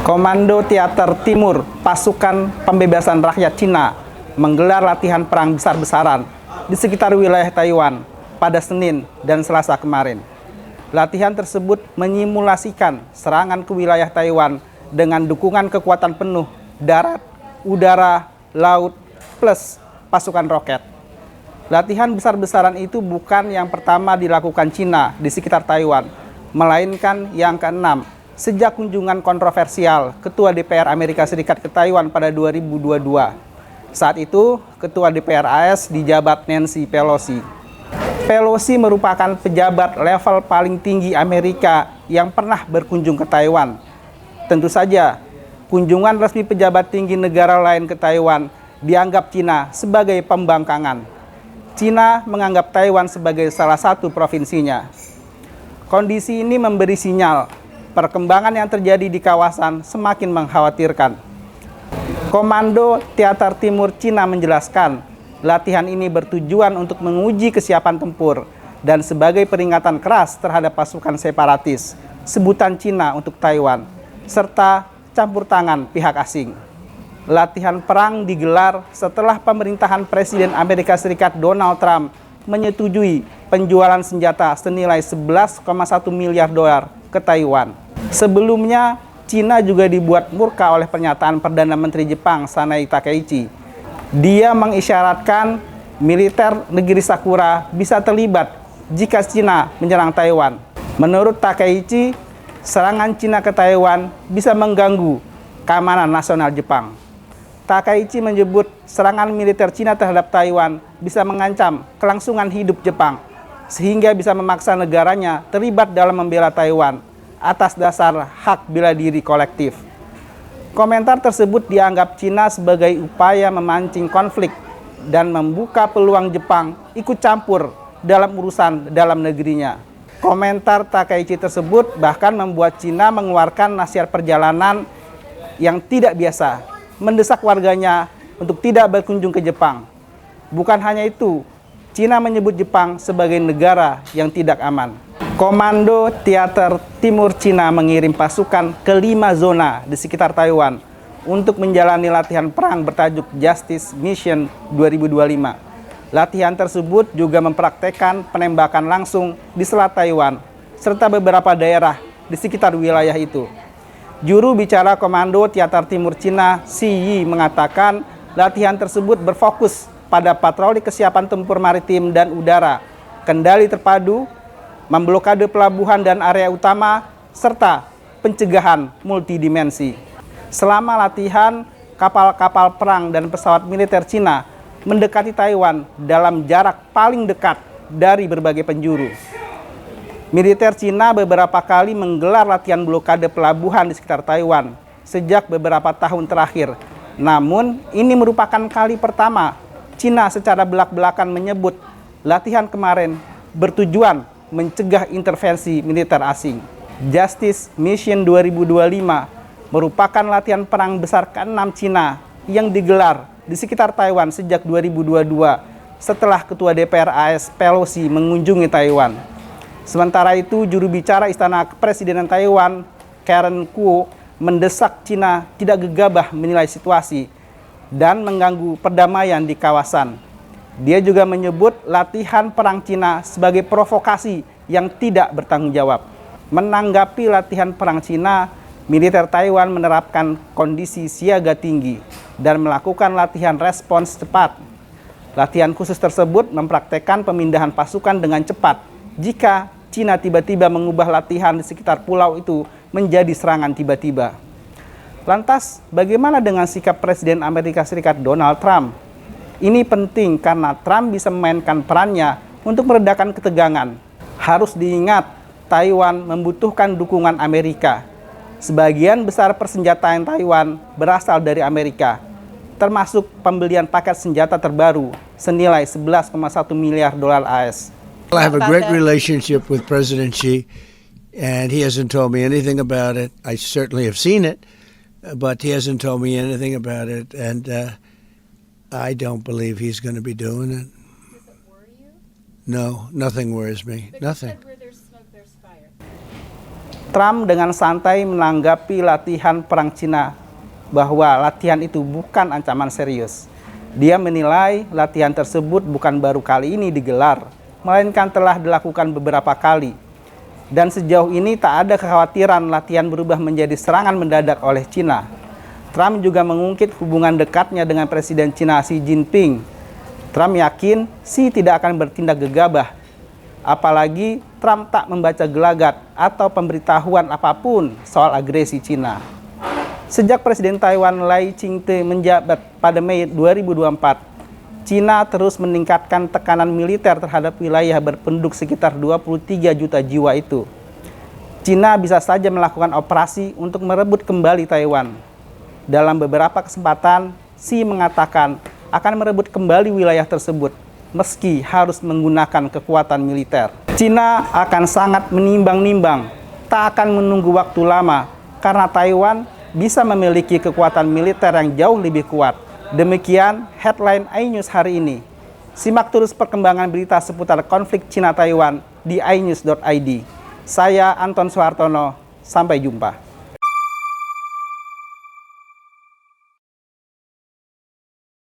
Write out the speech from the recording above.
Komando Teater Timur Pasukan Pembebasan Rakyat Cina menggelar latihan perang besar-besaran di sekitar wilayah Taiwan pada Senin dan Selasa kemarin. Latihan tersebut menyimulasikan serangan ke wilayah Taiwan dengan dukungan kekuatan penuh darat, udara, laut, plus pasukan roket. Latihan besar-besaran itu bukan yang pertama dilakukan Cina di sekitar Taiwan, melainkan yang keenam sejak kunjungan kontroversial Ketua DPR Amerika Serikat ke Taiwan pada 2022. Saat itu, Ketua DPR AS dijabat Nancy Pelosi. Pelosi merupakan pejabat level paling tinggi Amerika yang pernah berkunjung ke Taiwan. Tentu saja, kunjungan resmi pejabat tinggi negara lain ke Taiwan dianggap Cina sebagai pembangkangan. Cina menganggap Taiwan sebagai salah satu provinsinya. Kondisi ini memberi sinyal perkembangan yang terjadi di kawasan semakin mengkhawatirkan. Komando Teater Timur Cina menjelaskan, latihan ini bertujuan untuk menguji kesiapan tempur dan sebagai peringatan keras terhadap pasukan separatis, sebutan Cina untuk Taiwan, serta campur tangan pihak asing. Latihan perang digelar setelah pemerintahan Presiden Amerika Serikat Donald Trump menyetujui penjualan senjata senilai 11,1 miliar dolar ke Taiwan. Sebelumnya, Cina juga dibuat murka oleh pernyataan Perdana Menteri Jepang Sanae Takaichi. Dia mengisyaratkan militer negeri Sakura bisa terlibat jika Cina menyerang Taiwan. Menurut Takaichi, serangan Cina ke Taiwan bisa mengganggu keamanan nasional Jepang. Takaichi menyebut serangan militer Cina terhadap Taiwan bisa mengancam kelangsungan hidup Jepang, sehingga bisa memaksa negaranya terlibat dalam membela Taiwan atas dasar hak bela diri kolektif. Komentar tersebut dianggap Cina sebagai upaya memancing konflik dan membuka peluang Jepang ikut campur dalam urusan dalam negerinya. Komentar Takaichi tersebut bahkan membuat Cina mengeluarkan nasihat perjalanan yang tidak biasa, mendesak warganya untuk tidak berkunjung ke Jepang. Bukan hanya itu, Cina menyebut Jepang sebagai negara yang tidak aman. Komando Teater Timur Cina mengirim pasukan ke 5 zona di sekitar Taiwan untuk menjalani latihan perang bertajuk Justice Mission 2025. Latihan tersebut juga mempraktekkan penembakan langsung di Selat Taiwan serta beberapa daerah di sekitar wilayah itu. Juru bicara Komando Teater Timur Cina, Xi Yi, mengatakan latihan tersebut berfokus pada patroli kesiapan tempur maritim dan udara, kendali terpadu, memblokade pelabuhan dan area utama, serta pencegahan multidimensi. Selama latihan, kapal-kapal perang dan pesawat militer Cina mendekati Taiwan dalam jarak paling dekat dari berbagai penjuru. Militer Cina beberapa kali menggelar latihan blokade pelabuhan di sekitar Taiwan sejak beberapa tahun terakhir. Namun, ini merupakan kali pertama Cina secara belak-belakan menyebut latihan kemarin bertujuan mencegah intervensi militer asing. Justice Mission 2025 merupakan latihan perang besar ke-6 Cina yang digelar di sekitar Taiwan sejak 2022 setelah Ketua DPR AS Pelosi mengunjungi Taiwan. Sementara itu, juru bicara Istana Kepresidenan Taiwan, Karen Kuo, mendesak Cina tidak gegabah menilai situasi dan mengganggu perdamaian di kawasan. Dia juga menyebut latihan perang Cina sebagai provokasi yang tidak bertanggung jawab. Menanggapi latihan perang Cina, militer Taiwan menerapkan kondisi siaga tinggi dan melakukan latihan respons cepat. Latihan khusus tersebut mempraktekkan pemindahan pasukan dengan cepat jika Cina tiba-tiba mengubah latihan di sekitar pulau itu menjadi serangan tiba-tiba. Lantas, bagaimana dengan sikap Presiden Amerika Serikat Donald Trump? Ini penting karena Trump bisa memainkan perannya untuk meredakan ketegangan. Harus diingat, Taiwan membutuhkan dukungan Amerika. Sebagian besar persenjataan Taiwan berasal dari Amerika, termasuk pembelian paket senjata terbaru senilai 11,1 miliar dolar AS. I have a great relationship with President Xi, and he hasn't told me anything about it. I certainly have seen it, but he hasn't told me anything about it, and I don't believe he's going to be doing it. Does it worry you? No, nothing worries me. But Nothing. you said where there's smoke, there's fire. Trump dengan santai menanggapi latihan perang Cina bahwa latihan itu bukan ancaman serius. Dia menilai latihan tersebut bukan baru kali ini digelar, melainkan telah dilakukan beberapa kali. Dan sejauh ini tak ada kekhawatiran latihan berubah menjadi serangan mendadak oleh Cina. Trump juga mengungkit hubungan dekatnya dengan Presiden Cina Xi Jinping. Trump yakin Xi tidak akan bertindak gegabah. Apalagi Trump tak membaca gelagat atau pemberitahuan apapun soal agresi Cina. Sejak Presiden Taiwan Lai Ching-te menjabat pada Mei 2024, Cina terus meningkatkan tekanan militer terhadap wilayah berpenduduk sekitar 23 juta jiwa itu. Cina bisa saja melakukan operasi untuk merebut kembali Taiwan. Dalam beberapa kesempatan, Xi mengatakan akan merebut kembali wilayah tersebut, meski harus menggunakan kekuatan militer. Cina akan sangat menimbang-nimbang, tak akan menunggu waktu lama, karena Taiwan bisa memiliki kekuatan militer yang jauh lebih kuat. Demikian headline iNews hari ini. Simak terus perkembangan berita seputar konflik Cina-Taiwan di inews.id. Saya Anton Soehartono, sampai jumpa.